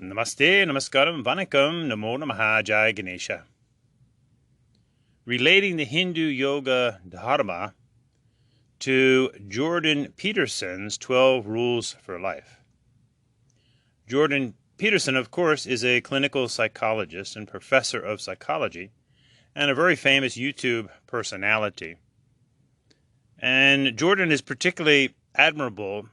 Namaste, Namaskaram, Vanakkam, Namo Namaha, Jai Ganesha. Relating the Hindu Yoga Dharma to Jordan Peterson's 12 Rules for Life. Jordan Peterson, of course, is a clinical psychologist and professor of psychology and a very famous YouTube personality. And Jordan is particularly admirable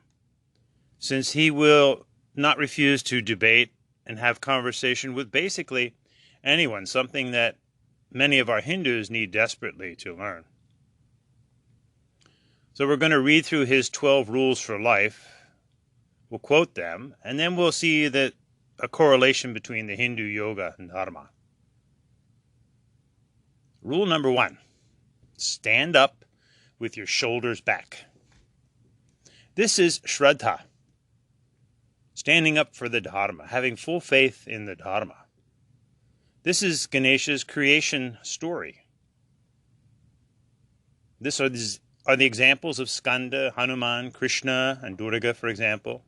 since he will not refuse to debate and have conversation with basically anyone, something that many of our Hindus need desperately to learn. So we're going to read through his 12 rules for life. We'll quote them, and then we'll see that a correlation between the Hindu yoga and Dharma. Rule number 1, stand up with your shoulders back. This is Shraddha, standing up for the Dharma, having full faith in the Dharma. This is Ganesha's creation story. These are the examples of Skanda, Hanuman, Krishna, and Durga, for example.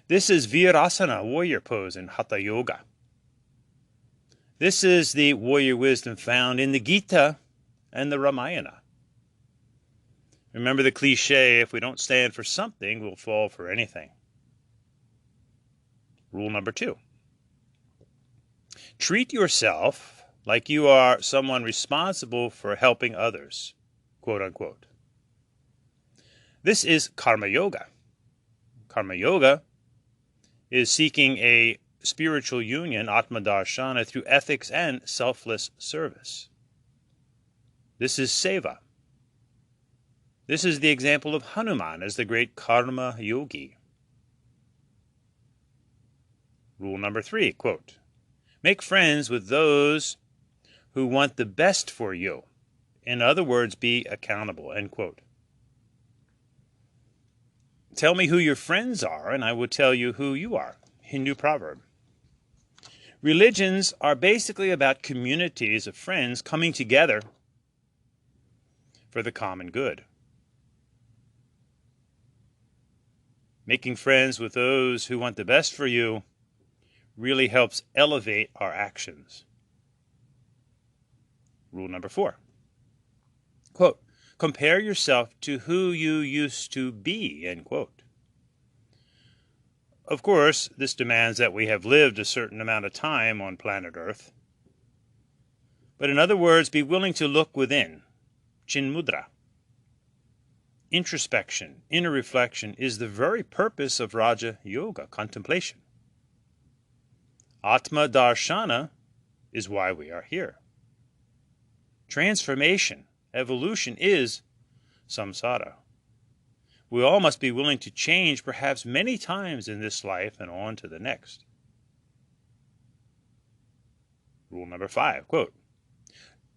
This is Virasana, warrior pose in Hatha Yoga. This is the warrior wisdom found in the Gita and the Ramayana. Remember the cliche, if we don't stand for something, we'll fall for anything. Rule number 2. Treat yourself like you are someone responsible for helping others, quote unquote. This is Karma Yoga. Karma Yoga is seeking a spiritual union, Atma Darshana, through ethics and selfless service. This is Seva. This is the example of Hanuman as the great Karma Yogi. Rule number 3, quote, make friends with those who want the best for you. In other words, be accountable, end quote. Tell me who your friends are, and I will tell you who you are. Hindu proverb. Religions are basically about communities of friends coming together for the common good. Making friends with those who want the best for you really helps elevate our actions. Rule number 4. Quote, compare yourself to who you used to be, end quote. Of course, this demands that we have lived a certain amount of time on planet Earth. But in other words, be willing to look within. Chinmudra. Introspection, inner reflection, is the very purpose of Raja Yoga, contemplation. Atma Darshana is why we are here. Transformation, evolution is samsara. We all must be willing to change perhaps many times in this life and on to the next. Rule number 5, quote,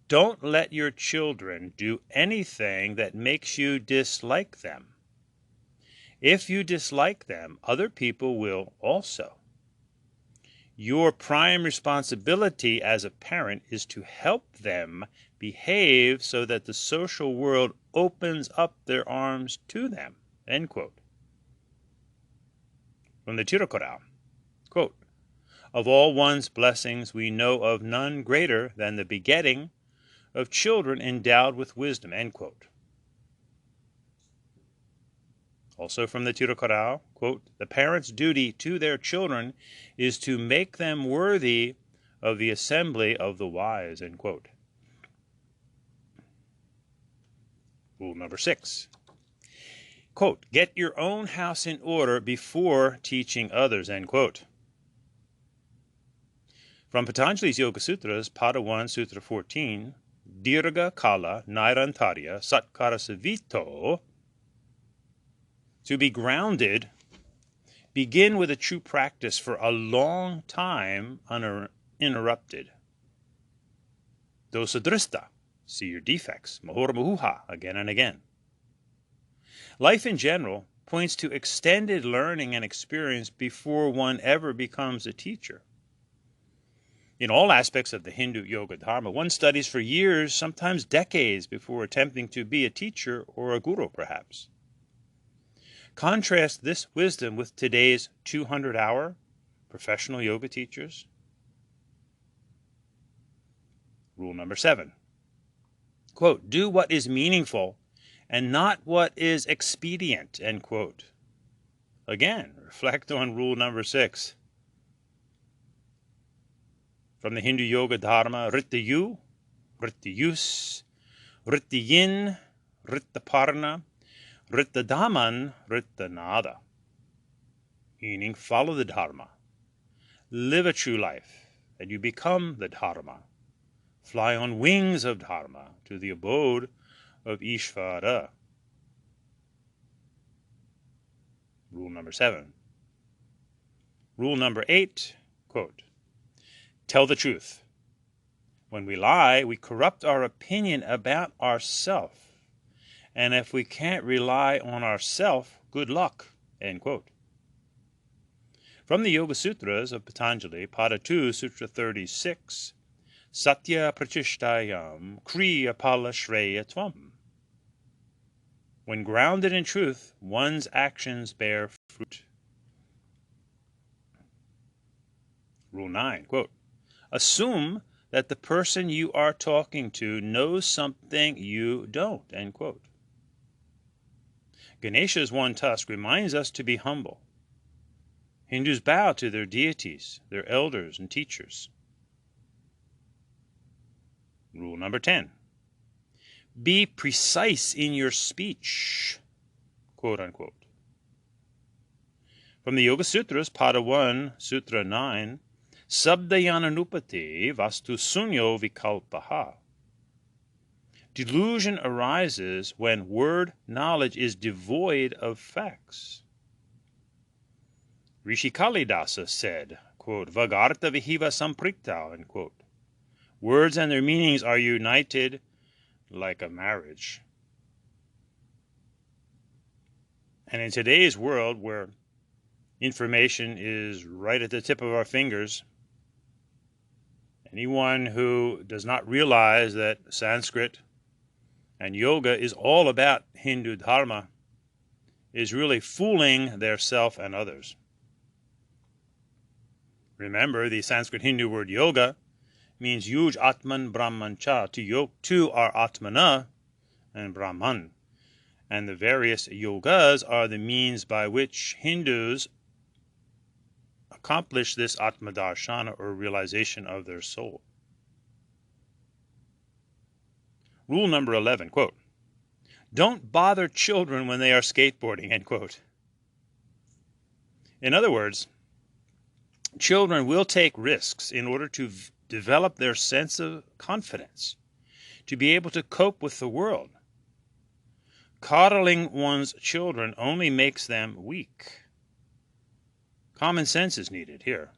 don't let your children do anything that makes you dislike them. If you dislike them, other people will also. Your prime responsibility as a parent is to help them behave so that the social world opens up their arms to them, end quote. From the Tirukural, quote, of all one's blessings, we know of none greater than the begetting of children endowed with wisdom, end quote. Also from the Tirukural, quote, the parent's duty to their children is to make them worthy of the assembly of the wise, end quote. Rule number 6, quote, get your own house in order before teaching others, end quote. From Patanjali's Yoga Sutras, Pada 1, Sutra 14, Dirga Kala Nairantarya Satkara Savito, to be grounded, begin with a true practice for a long time uninterrupted. Dosadrista, see your defects, Mahoramahuha, again and again. Life in general points to extended learning and experience before one ever becomes a teacher. In all aspects of the Hindu Yoga Dharma, one studies for years, sometimes decades, before attempting to be a teacher or a guru, perhaps. Contrast this wisdom with today's 200-hour professional yoga teachers. Rule number 7, quote, do what is meaningful and not what is expedient, end quote. Again, reflect on rule number 6. From the Hindu Yoga Dharma, Rityayu, Rityayus, Rityayin, Ritaparna, Ritadaman, Ritanada. Meaning, follow the Dharma, live a true life, and you become the Dharma. Fly on wings of Dharma to the abode of Ishvara. Rule number 7. Rule number 8, quote, tell the truth. When we lie, we corrupt our opinion about ourself. And if we can't rely on ourself, good luck, end quote. From the Yoga Sutras of Patanjali, Pada 2, Sutra 36, Satya Pratishtayam Kriya Pala Shreya Tvam. When grounded in truth, one's actions bear fruit. Rule 9, quote, assume that the person you are talking to knows something you don't, end quote. Ganesha's one tusk reminds us to be humble. Hindus bow to their deities, their elders and teachers. Rule number 10. Be precise in your speech, quote unquote. From the Yoga Sutras, Pada 1, Sutra 9, Sabdayananupati vastu sunyo vikalpaha. Delusion arises when word knowledge is devoid of facts. Rishi Kalidasa said, quote, Vagarta vihiva samprikta, end quote. Words and their meanings are united like a marriage. And in today's world, where information is right at the tip of our fingers, anyone who does not realize that Sanskrit and yoga is all about Hindu Dharma is really fooling their self and others. Remember, the Sanskrit Hindu word yoga means yuj atman brahman cha, to are atmana and brahman. And the various yogas are the means by which Hindus accomplish this atmadarshana, or realization of their soul. Rule number 11, quote, don't bother children when they are skateboarding, end quote. In other words, children will take risks in order to develop their sense of confidence, to be able to cope with the world. Coddling one's children only makes them weak. Common sense is needed here.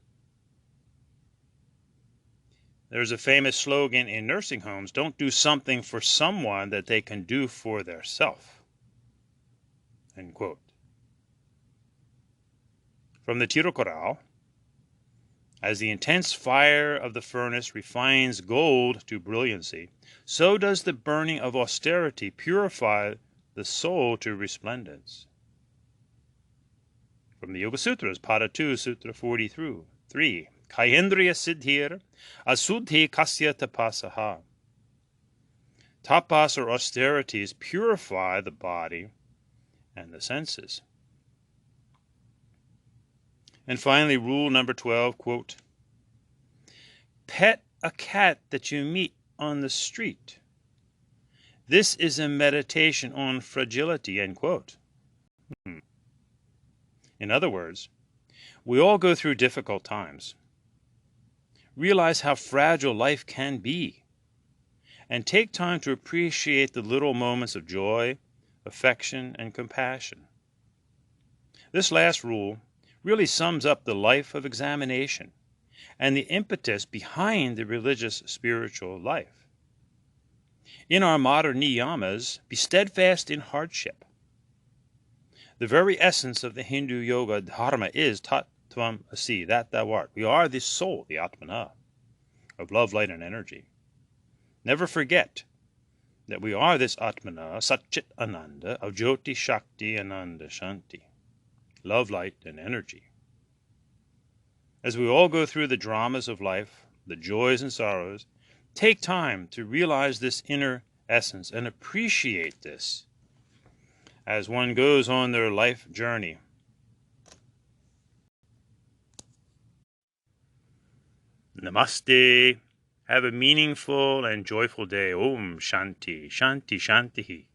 There's a famous slogan in nursing homes, don't do something for someone that they can do for theirself. End quote. From the Tirukural, as the intense fire of the furnace refines gold to brilliancy, so does the burning of austerity purify the soul to resplendence. From the Yoga Sutras, Pada 2, Sutra 43, Kayendriya Siddhir Asudhi Kasya Tapasaha. Tapas, or austerities, purify the body and the senses. And finally, rule number 12, quote, pet a cat that you meet on the street. This is a meditation on fragility, end quote. In other words, we all go through difficult times. Realize how fragile life can be, and take time to appreciate the little moments of joy, affection, and compassion. This last rule really sums up the life of examination and the impetus behind the religious spiritual life. In our modern niyamas, be steadfast in hardship. The very essence of the Hindu yoga dharma is tat tvam asi, that thou art. We are the soul, the atmana, of love, light, and energy. Never forget that we are this atmana, satchit ananda, of jyoti, shakti, ananda, shanti, love, light, and energy. As we all go through the dramas of life, the joys and sorrows, take time to realize this inner essence and appreciate this as one goes on their life journey. Namaste. Have a meaningful and joyful day. Om Shanti, Shanti, Shanti.